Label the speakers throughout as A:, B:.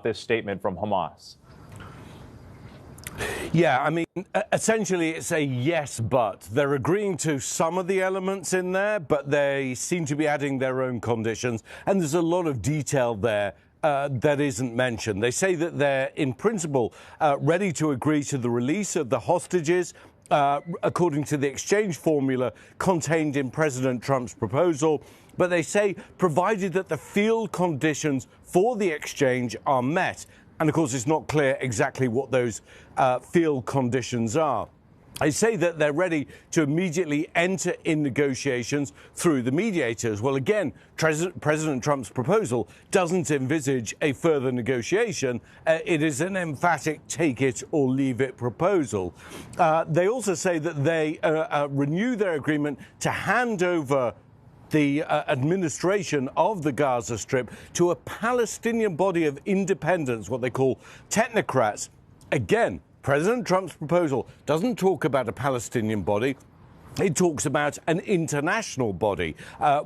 A: this statement from Hamas?
B: Yeah, I mean, essentially it's a yes, but. They're agreeing to some of the elements in there, but they seem to be adding their own conditions. And there's a lot of detail there that isn't mentioned. They say that they're, in principle, ready to agree to the release of the hostages, according to the exchange formula contained in President Trump's proposal. But they say, provided that the field conditions for the exchange are met. And of course, it's not clear exactly what those field conditions are. They say that they're ready to immediately enter in negotiations through the mediators. Well, again, President Trump's proposal doesn't envisage a further negotiation. It is an emphatic take it or leave it proposal. They also say that they renew their agreement to hand over the administration of the Gaza Strip to a Palestinian body of independents, what they call technocrats. Again, President Trump's proposal doesn't talk about a Palestinian body. It talks about an international body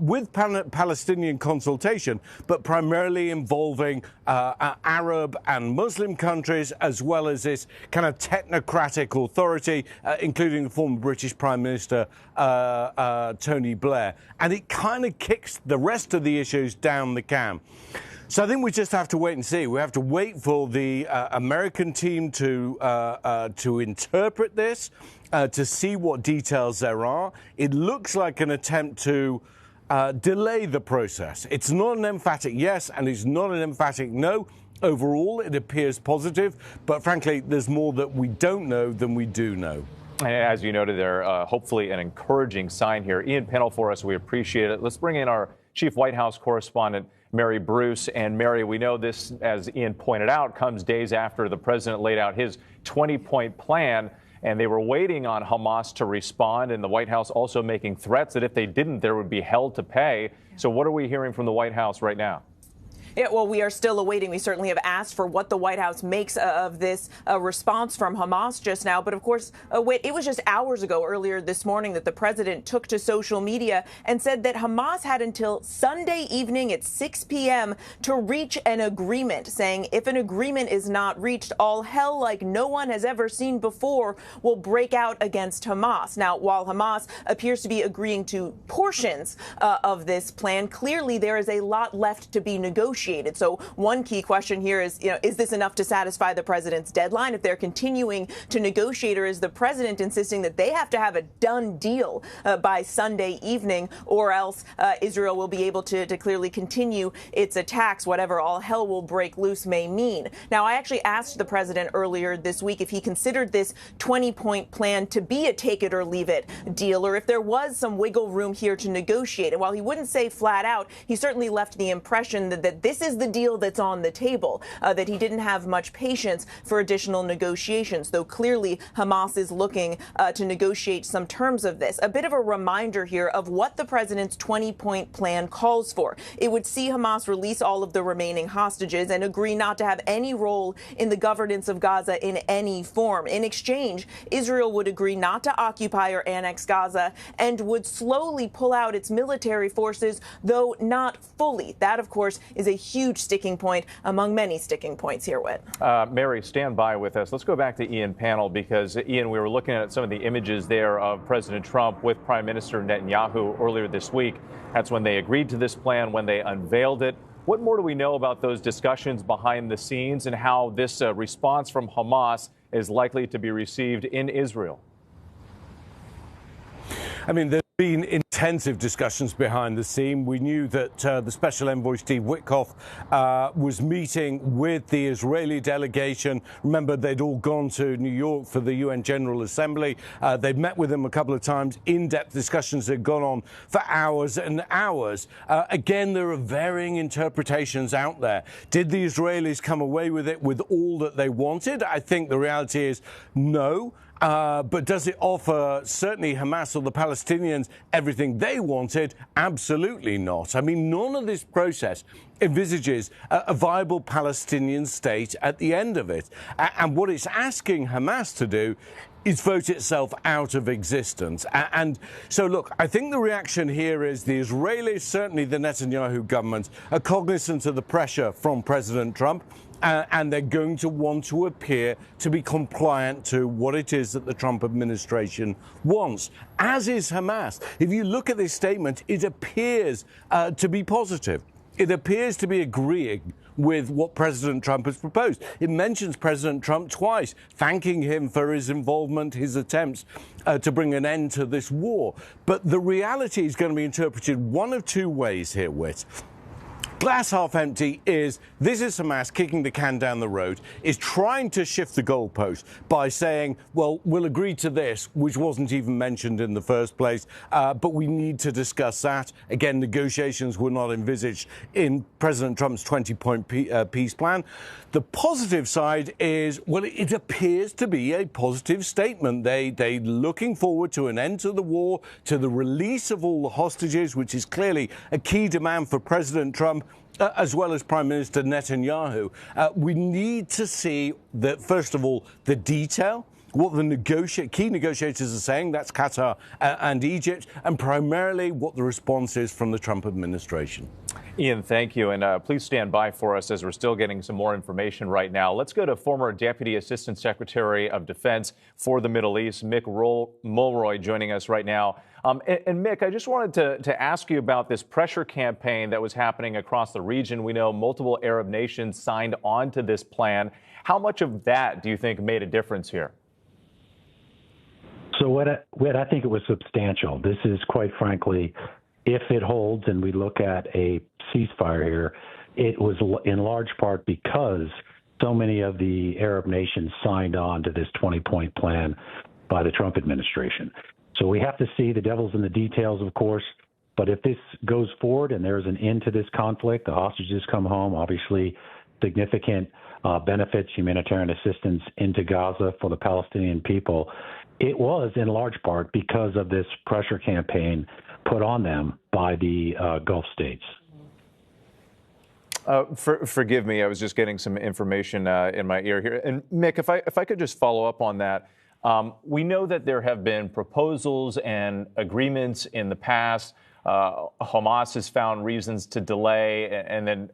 B: with Palestinian consultation, but primarily involving Arab and Muslim countries, as well as this kind of technocratic authority, including the former British Prime Minister Tony Blair. And it kind of kicks the rest of the issues down the can. So I think we just have to wait and see. We have to wait for the American team to interpret this, to see what details there are. It looks like an attempt to delay the process. It's not an emphatic yes, and it's not an emphatic no. Overall, it appears positive, but frankly, there's more that we don't know than we do know.
A: As you noted there, hopefully an encouraging sign here. Ian Pennell for us, we appreciate it. Let's bring in our chief White House correspondent, Mary Bruce. And Mary, we know this, as Ian pointed out, comes days after the president laid out his 20-point plan, and they were waiting on Hamas to respond, and the White House also making threats that if they didn't, there would be hell to pay. So what are we hearing from the White House right now?
C: Yeah, well, we are still awaiting. We certainly have asked for what the White House makes of this response from Hamas just now. But of course, it was just hours ago, earlier this morning, that the president took to social media and said that Hamas had until Sunday evening at 6 p.m. to reach an agreement, saying if an agreement is not reached, all hell like no one has ever seen before will break out against Hamas. Now, while Hamas appears to be agreeing to portions of this plan, clearly there is a lot left to be negotiated. So one key question here is, is this enough to satisfy the president's deadline? If they're continuing to negotiate, or is the president insisting that they have to have a done deal by Sunday evening, or else Israel will be able to clearly continue its attacks, whatever all hell will break loose may mean. Now, I actually asked the president earlier this week if he considered this 20-point plan to be a take it or leave it deal, or if there was some wiggle room here to negotiate. And while he wouldn't say flat out, he certainly left the impression that this is the deal that's on the table, that he didn't have much patience for additional negotiations, though clearly Hamas is looking to negotiate some terms of this. A bit of a reminder here of what the president's 20-point plan calls for. It would see Hamas release all of the remaining hostages and agree not to have any role in the governance of Gaza in any form. In exchange, Israel would agree not to occupy or annex Gaza and would slowly pull out its military forces, though not fully. That, of course, is a huge sticking point among many sticking points here, Whit.
A: Mary, stand by with us. Let's go back to Ian Pennell, because, Ian, we were looking at some of the images there of President Trump with Prime Minister Netanyahu earlier this week. That's when they agreed to this plan, when they unveiled it. What more do we know about those discussions behind the scenes and how this response from Hamas is likely to be received in Israel?
B: I mean, there's been intensive discussions behind the scene. We knew that the Special Envoy Steve Witkoff was meeting with the Israeli delegation. Remember, they'd all gone to New York for the UN General Assembly. They'd met with him a couple of times. In-depth discussions had gone on for hours and hours. Again, there are varying interpretations out there. Did the Israelis come away with it with all that they wanted? I think the reality is no. But does it offer certainly Hamas or the Palestinians everything they wanted? Absolutely not. I mean, none of this process envisages a viable Palestinian state at the end of it. And what it's asking Hamas to do is vote itself out of existence. And so, look, I think the reaction here is the Israelis, certainly the Netanyahu government, are cognizant of the pressure from President Trump. and they're going to want to appear to be compliant to what it is that the Trump administration wants, as is Hamas. If you look at this statement, it appears to be positive. It appears to be agreeing with what President Trump has proposed. It mentions President Trump twice, thanking him for his involvement, his attempts to bring an end to this war. But the reality is going to be interpreted one of two ways here, Whit. Glass half empty is this is Hamas kicking the can down the road, is trying to shift the goalpost by saying, well, we'll agree to this, which wasn't even mentioned in the first place, but we need to discuss that. Again, negotiations were not envisaged in President Trump's 20-point peace plan. The positive side is, well, it appears to be a positive statement. They're looking forward to an end to the war, to the release of all the hostages, which is clearly a key demand for President Trump, as well as Prime Minister Netanyahu. We need to see that, first of all, the detail, what the key negotiators are saying, that's Qatar and Egypt, and primarily what the response is from the Trump administration.
A: Ian, thank you. And please stand by for us as we're still getting some more information right now. Let's go to former Deputy Assistant Secretary of Defense for the Middle East, Mick Mulroy, joining us right now. And Mick, I just wanted to ask you about this pressure campaign that was happening across the region. We know multiple Arab nations signed on to this plan. How much of that do you think made a difference here?
D: So what I think it was substantial. This is, quite frankly, if it holds and we look at a ceasefire here, it was in large part because so many of the Arab nations signed on to this 20-point plan by the Trump administration. So we have to see, the devil's in the details, of course, but if this goes forward and there's an end to this conflict, the hostages come home, obviously significant benefits, humanitarian assistance into Gaza for the Palestinian people. It was in large part because of this pressure campaign put on them by the Gulf states.
A: Forgive me, I was just getting some information in my ear here. And Mick, if I could just follow up on that. We know that there have been proposals and agreements in the past. Hamas has found reasons to delay, and then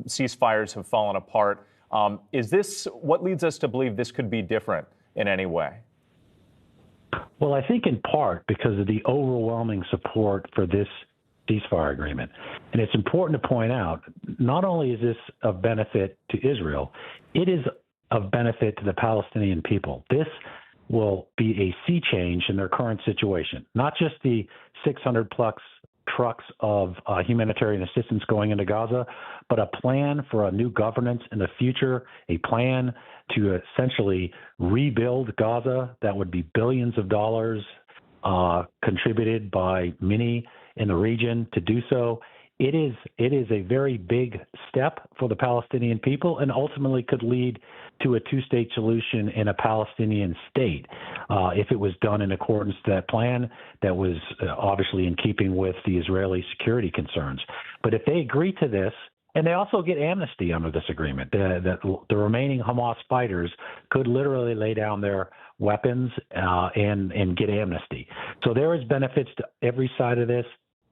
A: ceasefires have fallen apart. Is this what leads us to believe this could be different in any way?
D: Well, I think in part because of the overwhelming support for this ceasefire agreement. And it's important to point out, not only is this of benefit to Israel, it is of benefit to the Palestinian people. This will be a sea change in their current situation, not just the 600-plus trucks of humanitarian assistance going into Gaza, but a plan for a new governance in the future, a plan to essentially rebuild Gaza that would be billions of dollars contributed by many in the region to do so. It is a very big step for the Palestinian people and ultimately could lead to a two-state solution in a Palestinian state if it was done in accordance to that plan that was obviously in keeping with the Israeli security concerns. But if they agree to this, and they also get amnesty under this agreement, the remaining Hamas fighters could literally lay down their weapons and get amnesty. So there is benefits to every side of this.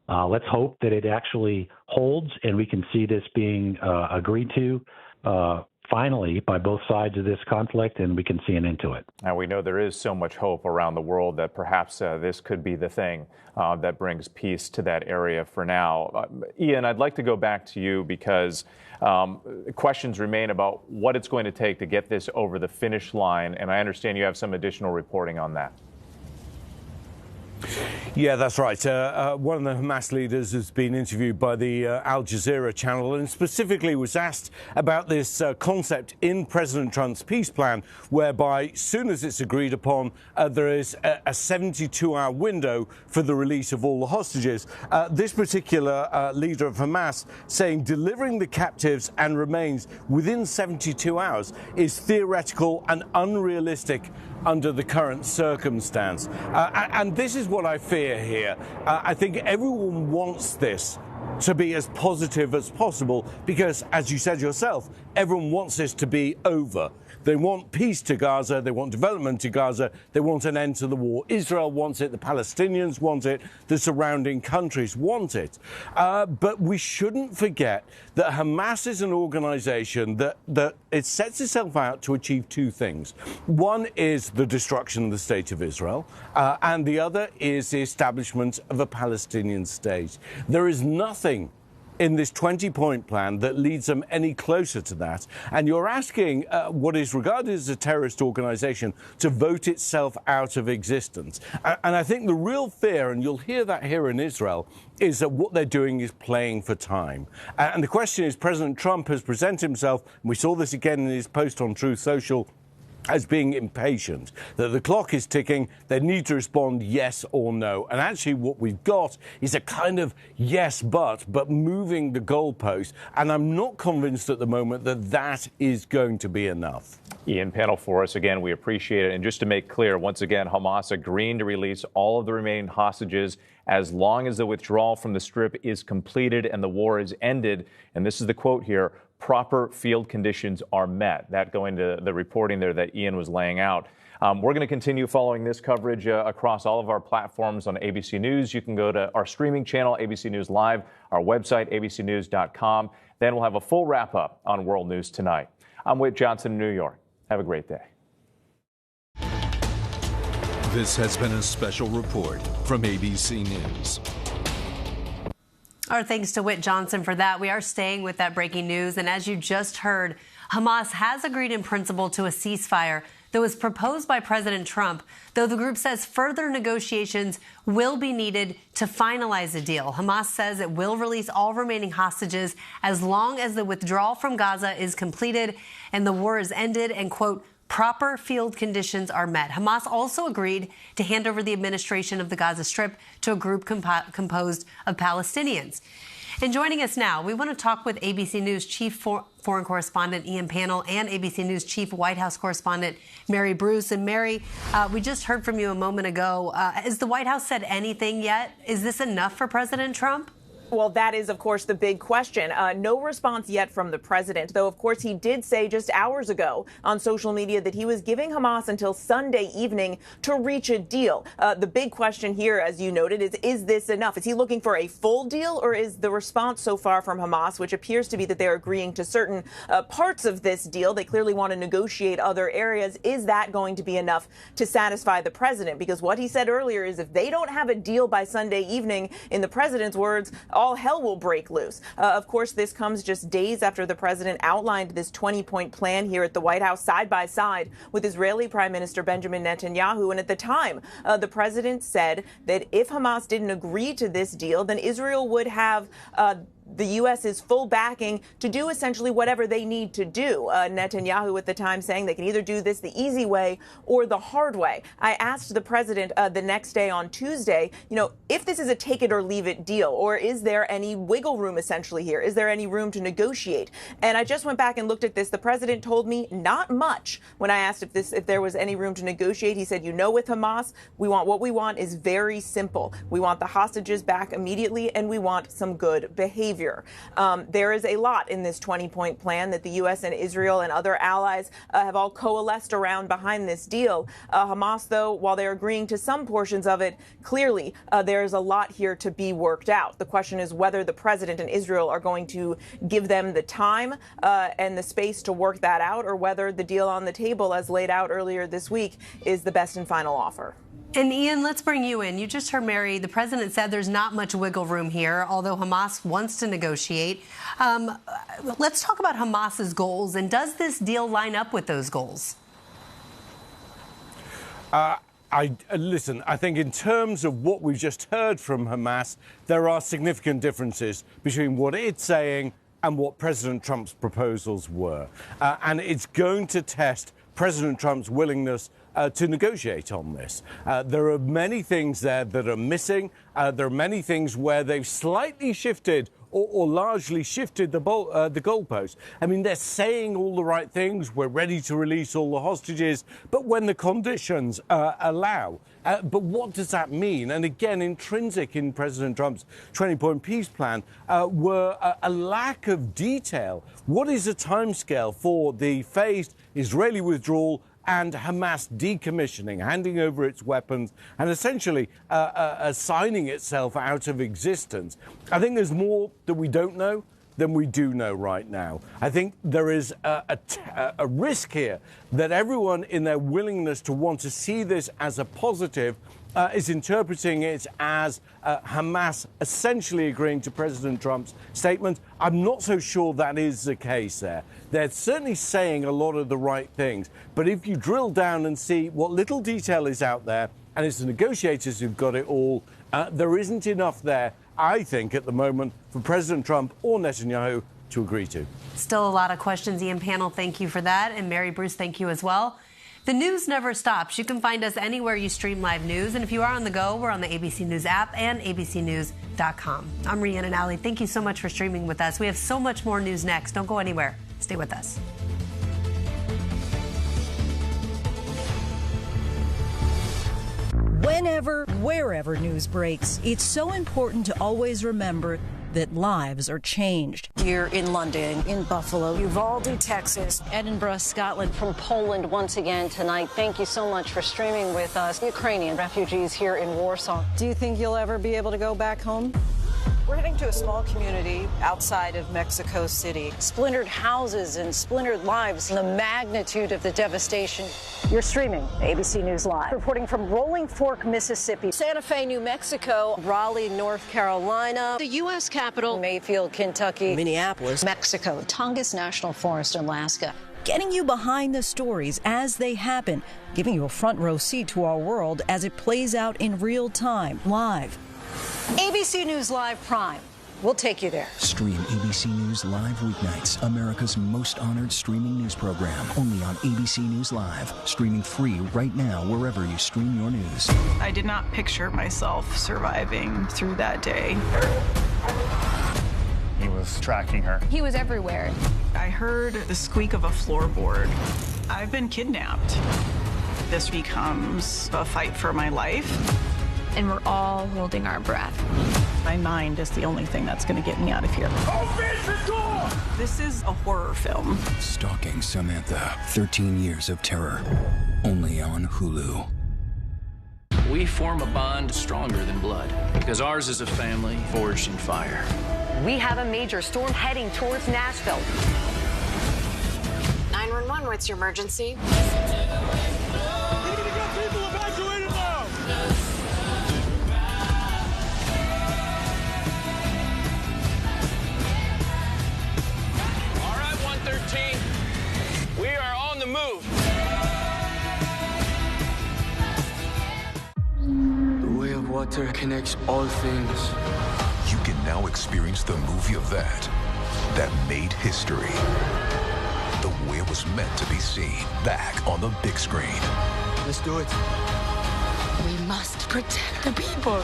D: Let's hope that it actually holds and we can see this being agreed to finally by both sides of this conflict, and we can see an end to it.
A: And we know there is so much hope around the world that perhaps this could be the thing that brings peace to that area for now. Ian, I'd like to go back to you because questions remain about what it's going to take to get this over the finish line, and I understand you have some additional reporting on that.
B: Yeah, that's right. One of the Hamas leaders has been interviewed by the Al Jazeera channel and specifically was asked about this concept in President Trump's peace plan, whereby soon as it's agreed upon, there is a 72-hour window for the release of all the hostages. This particular leader of Hamas saying delivering the captives and remains within 72 hours is theoretical and unrealistic under the current circumstance. And this is what I fear here. I think everyone wants this to be as positive as possible because, as you said yourself, everyone wants this to be over. They want peace to Gaza, they want development to Gaza, they want an end to the war. Israel wants it, the Palestinians want it, the surrounding countries want it. But we shouldn't forget that Hamas is an organization that it sets itself out to achieve two things. One is the destruction of the state of Israel, and the other is the establishment of a Palestinian state. There is nothing in this 20-point plan that leads them any closer to that. And you're asking what is regarded as a terrorist organization to vote itself out of existence. And I think the real fear, and you'll hear that here in Israel, is that what they're doing is playing for time. And the question is, President Trump has presented himself, and we saw this again in his post on Truth Social, as being impatient, that the clock is ticking, they need to respond yes or no. And actually what we've got is a kind of yes but moving the goalpost. And I'm not convinced at the moment that that is going to be enough.
A: Ian, panel for us again, we appreciate it. And just to make clear, once again, Hamas agreeing to release all of the remaining hostages as long as the withdrawal from the Strip is completed and the war is ended. And this is the quote here: proper field conditions are met. That going to the reporting there that Ian was laying out. We're going to continue following this coverage across all of our platforms on ABC News. You can go to our streaming channel, ABC News Live, our website, abcnews.com. Then we'll have a full wrap-up on World News Tonight. I'm Whit Johnson in New York. Have a great day.
E: This has been a special report from ABC News.
F: Our thanks to Whit Johnson for that. We are staying with that breaking news. And as you just heard, Hamas has agreed in principle to a ceasefire that was proposed by President Trump, though the group says further negotiations will be needed to finalize a deal. Hamas says it will release all remaining hostages as long as the withdrawal from Gaza is completed and the war is ended and, quote, proper field conditions are met. Hamas also agreed to hand over the administration of the Gaza Strip to a group composed of Palestinians. And joining us now, we want to talk with ABC News Chief Foreign Correspondent Ian Pannell and ABC News Chief White House Correspondent Mary Bruce. And Mary, we just heard from you a moment ago. Has the White House said anything yet? Is this enough for President Trump?
C: Well, that is, of course, the big question. No response yet from the president, though, of course, he did say just hours ago on social media that he was giving Hamas until Sunday evening to reach a deal. The big question here, as you noted, is this enough? Is he looking for a full deal, or is the response so far from Hamas, which appears to be that they're agreeing to certain parts of this deal, they clearly want to negotiate other areas, is that going to be enough to satisfy the president? Because what he said earlier is if they don't have a deal by Sunday evening, in the president's words, all hell will break loose. Of course, this comes just days after the president outlined this 20-point plan here at the White House side by side with Israeli Prime Minister Benjamin Netanyahu. And at the time, the president said that if Hamas didn't agree to this deal, then Israel would have the U.S.'s full backing to do essentially whatever they need to do. Netanyahu at the time saying they can either do this the easy way or the hard way. I asked the president the next day on Tuesday, if this is a take it or leave it deal, or is there any wiggle room essentially here? Is there any room to negotiate? And I just went back and looked at this. The president told me not much. When I asked if there was any room to negotiate, he said, with Hamas, what we want is very simple. We want the hostages back immediately, and we want some good behavior. There is a lot in this 20-point plan that the U.S. and Israel and other allies have all coalesced around behind this deal. Hamas, though, while they're agreeing to some portions of it, clearly there is a lot here to be worked out. The question is whether the president and Israel are going to give them the time and the space to work that out, or whether the deal on the table, as laid out earlier this week, is the best and final offer.
F: And Ian, let's bring you in. You just heard Mary. The president said there's not much wiggle room here, although Hamas wants to negotiate. Let's talk about Hamas's goals. And does this deal line up with those goals?
B: Listen, I think in terms of what we've just heard from Hamas, there are significant differences between what it's saying and what President Trump's proposals were. And it's going to test President Trump's willingness to negotiate on this. There are many things there that are missing. There are many things where they've slightly shifted or largely shifted the goalpost. I mean, they're saying all the right things. We're ready to release all the hostages, but when the conditions allow. But what does that mean? And again, intrinsic in President Trump's 20-point peace plan were a lack of detail. What is the timescale for the phased Israeli withdrawal and Hamas decommissioning, handing over its weapons, and essentially assigning itself out of existence? I think there's more that we don't know than we do know right now. I think there is a risk here that everyone in their willingness to want to see this as a positive is interpreting it as Hamas essentially agreeing to President Trump's statement. I'm not so sure that is the case there. They're certainly saying a lot of the right things. But if you drill down and see what little detail is out there, and it's the negotiators who've got it all, there isn't enough there, I think, at the moment for President Trump or Netanyahu to agree to.
F: Still a lot of questions, Ian. Panel, thank you for that. And Mary Bruce, thank you as well. The news never stops. You can find us anywhere you stream live news. And if you are on the go, we're on the ABC News app and abcnews.com. I'm Rhiannon Alley. Thank you so much for streaming with us. We have so much more news next. Don't go anywhere. Stay with us.
G: Whenever, wherever news breaks, it's so important to always remember that lives are changed.
H: Here in London, in Buffalo, Uvalde, Texas,
G: Edinburgh, Scotland.
H: from Poland once again tonight. Thank you so much for streaming with us. Ukrainian refugees here in Warsaw. Do you think you'll ever be able to go back home? We're heading to a small community outside of Mexico City. Splintered houses and splintered lives. The magnitude of the devastation. You're streaming ABC News Live. Reporting from Rolling Fork, Mississippi, Santa Fe, New Mexico, Raleigh, North Carolina, the U.S. Capitol, Mayfield, Kentucky,
G: Minneapolis,
H: Mexico, Tongass National Forest, Alaska.
G: getting you behind the stories as they happen, giving you a front row seat to our world as it plays out in real time, live.
H: ABC News Live Prime. We'll take you there.
I: Stream ABC News Live weeknights, America's most honored streaming news program, only on ABC News Live. Streaming free right now wherever you stream your news.
J: I did not picture myself surviving through that day.
K: He was tracking her.
L: He was everywhere.
J: I heard the squeak of a floorboard. I've been kidnapped. This becomes a fight for my life.
L: And we're all holding our breath.
J: My mind is the only thing that's going to get me out of here. This is a horror film.
I: Stalking Samantha, 13 Years of Terror, only on Hulu.
M: We form a bond stronger than blood, because ours is a family forged in fire.
N: We have a major storm heading towards Nashville.
O: 911, what's your emergency?
M: We are on the move.
P: The way of water connects all things.
Q: You can now experience the movie of that made history. The way it was meant to be seen, back on the big screen.
P: Let's do it.
O: We must protect the people.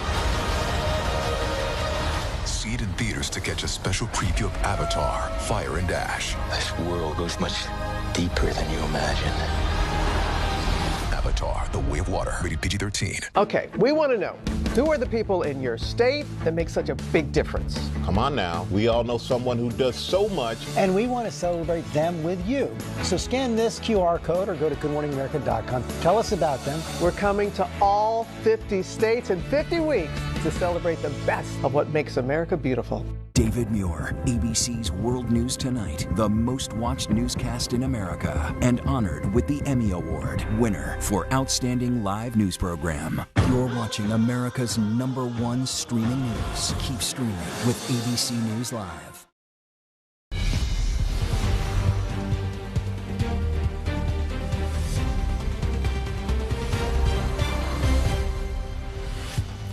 Q: See it in theaters to catch a special preview of Avatar, Fire and Ash.
P: This world goes much deeper than you imagine.
Q: Avatar, The Way of Water, rated PG-13.
R: Okay, we want to know, who are the people in your state that make such a big difference?
S: Come on now, we all know someone who does so much.
T: And we want to celebrate them with you. So scan this QR code or go to goodmorningamerica.com. Tell us about them.
R: We're coming to all 50 states in 50 weeks to celebrate the best of what makes America beautiful.
I: David Muir, ABC's World News Tonight, the most watched newscast in America, and honored with the Emmy Award, winner for Outstanding Live News Program. You're watching America's #1 streaming news. Keep streaming with ABC News Live.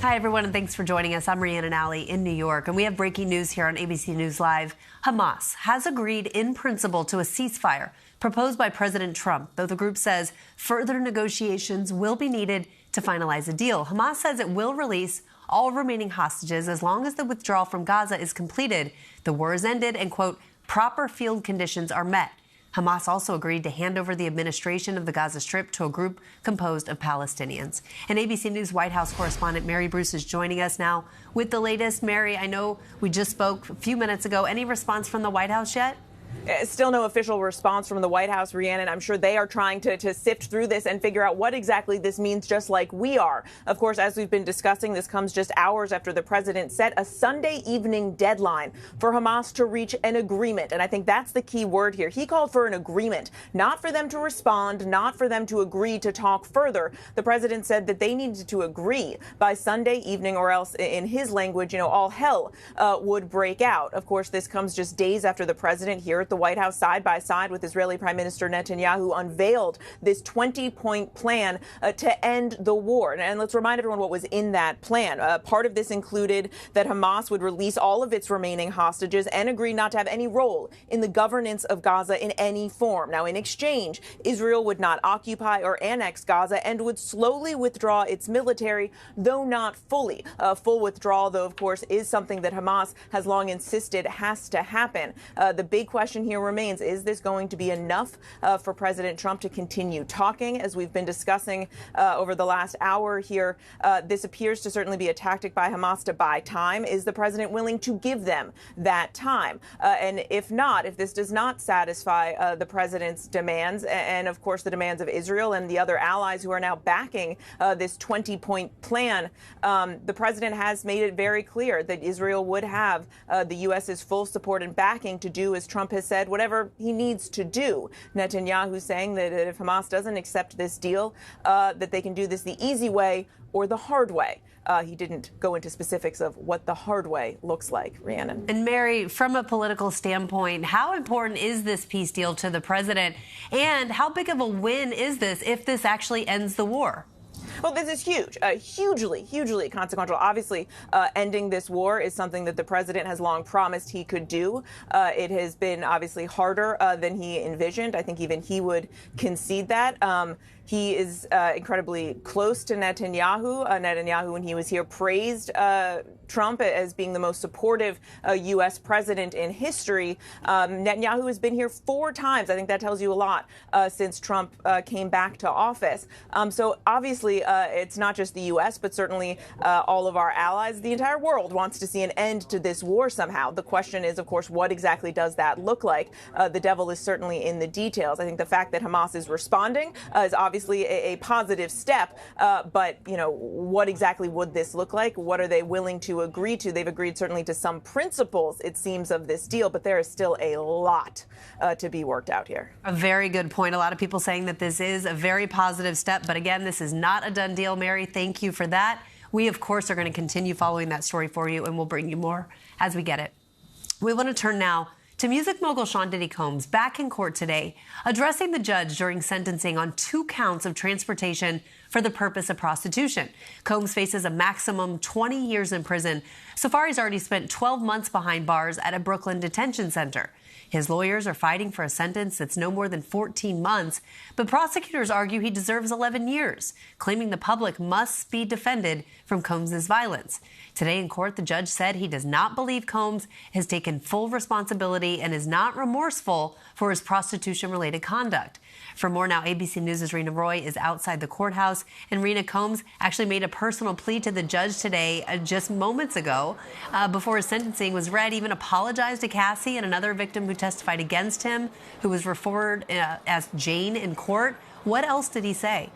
F: Hi, everyone, and thanks for joining us. I'm Rhiannon Alley in New York, and we have breaking news here on ABC News Live. Hamas has agreed in principle to a ceasefire proposed by President Trump, though the group says further negotiations will be needed to finalize a deal. Hamas says it will release all remaining hostages as long as the withdrawal from Gaza is completed, the war is ended, and, quote, proper field conditions are met. Hamas also agreed to hand over the administration of the Gaza Strip to a group composed of Palestinians. And ABC News White House correspondent Mary Bruce is joining us now with the latest. Mary, I know we just spoke a few minutes ago. Any response from the White House yet?
C: Still no official response from the White House, Rhiannon. I'm sure they are trying to sift through this and figure out what exactly this means, just like we are. Of course, as we've been discussing, this comes just hours after the president set a Sunday evening deadline for Hamas to reach an agreement. And I think that's the key word here. He called for an agreement, not for them to respond, not for them to agree to talk further. The president said that they needed to agree by Sunday evening, or else, in his language, all hell would break out. Of course, this comes just days after the president here at the White House, side by side with Israeli Prime Minister Netanyahu, unveiled this 20-point plan to end the war. And let's remind everyone what was in that plan. Part of this included that Hamas would release all of its remaining hostages and agree not to have any role in the governance of Gaza in any form. Now, in exchange, Israel would not occupy or annex Gaza and would slowly withdraw its military, though not fully. Full withdrawal, though, of course, is something that Hamas has long insisted has to happen. The big question here remains, is this going to be enough for President Trump to continue talking? As we've been discussing over the last hour here, this appears to certainly be a tactic by Hamas to buy time. Is the president willing to give them that time? And if not, if this does not satisfy the president's demands and, of course, the demands of Israel and the other allies who are now backing this 20-point plan, the president has made it very clear that Israel would have the U.S.'s full support and backing to do, as Trump has said, whatever he needs to do. Netanyahu saying that if Hamas doesn't accept this deal, that they can do this the easy way or the hard way. He didn't go into specifics of what the hard way looks like, Rhiannon.
F: And Mary, from a political standpoint, how important is this peace deal to the president? And how big of a win is this if this actually ends the war?
C: Well, this is huge, hugely consequential. Obviously, ending this war is something that the president has long promised he could do. It has been obviously harder than he envisioned. I think even he would concede that. He is incredibly close to Netanyahu. Netanyahu, when he was here, praised Trump as being the most supportive U.S. president in history. Netanyahu has been here 4 times. I think that tells you a lot since Trump came back to office. So obviously, it's not just the U.S., but certainly all of our allies. The entire world wants to see an end to this war somehow. The question is, of course, what exactly does that look like? The devil is certainly in the details. I think the fact that Hamas is responding is obviously a positive step. But, what exactly would this look like? What are they willing to agree to? They've agreed certainly to some principles, it seems, of this deal, but there is still a lot to be worked out here.
F: A very good point. A lot of people saying that this is a very positive step. But again, this is not a done deal. Mary, thank you for that. We, of course, are going to continue following that story for you, and we'll bring you more as we get it. We want to turn now to music mogul Sean Diddy Combs, back in court today, addressing the judge during sentencing on 2 counts of transportation for the purpose of prostitution. Combs faces a maximum 20 years in prison. So far, he's already spent 12 months behind bars at a Brooklyn detention center. His lawyers are fighting for a sentence that's no more than 14 months, but prosecutors argue he deserves 11 years, claiming the public must be defended from Combs' violence. Today in court, the judge said he does not believe Combs has taken full responsibility and is not remorseful for his prostitution-related conduct. For more now, ABC News' Rena Roy is outside the courthouse, and Rena, Combs actually made a personal plea to the judge today just moments ago. Before his sentencing was read, even apologized to Cassie and another victim who testified against him, who was referred as Jane in court. What else did he say?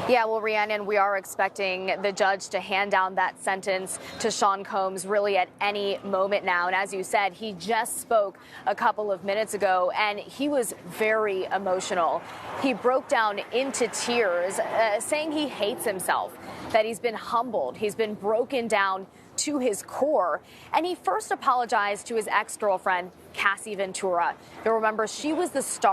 K: Yeah, well, Rhiannon, we are expecting the judge to hand down that sentence to Sean Combs really at any moment now. And as you said, he just spoke a couple of minutes ago, and he was very emotional. He broke down into tears, saying he hates himself, that he's been humbled, he's been broken down to his core. And he first apologized to his ex-girlfriend, Cassie Ventura. You'll remember she was the star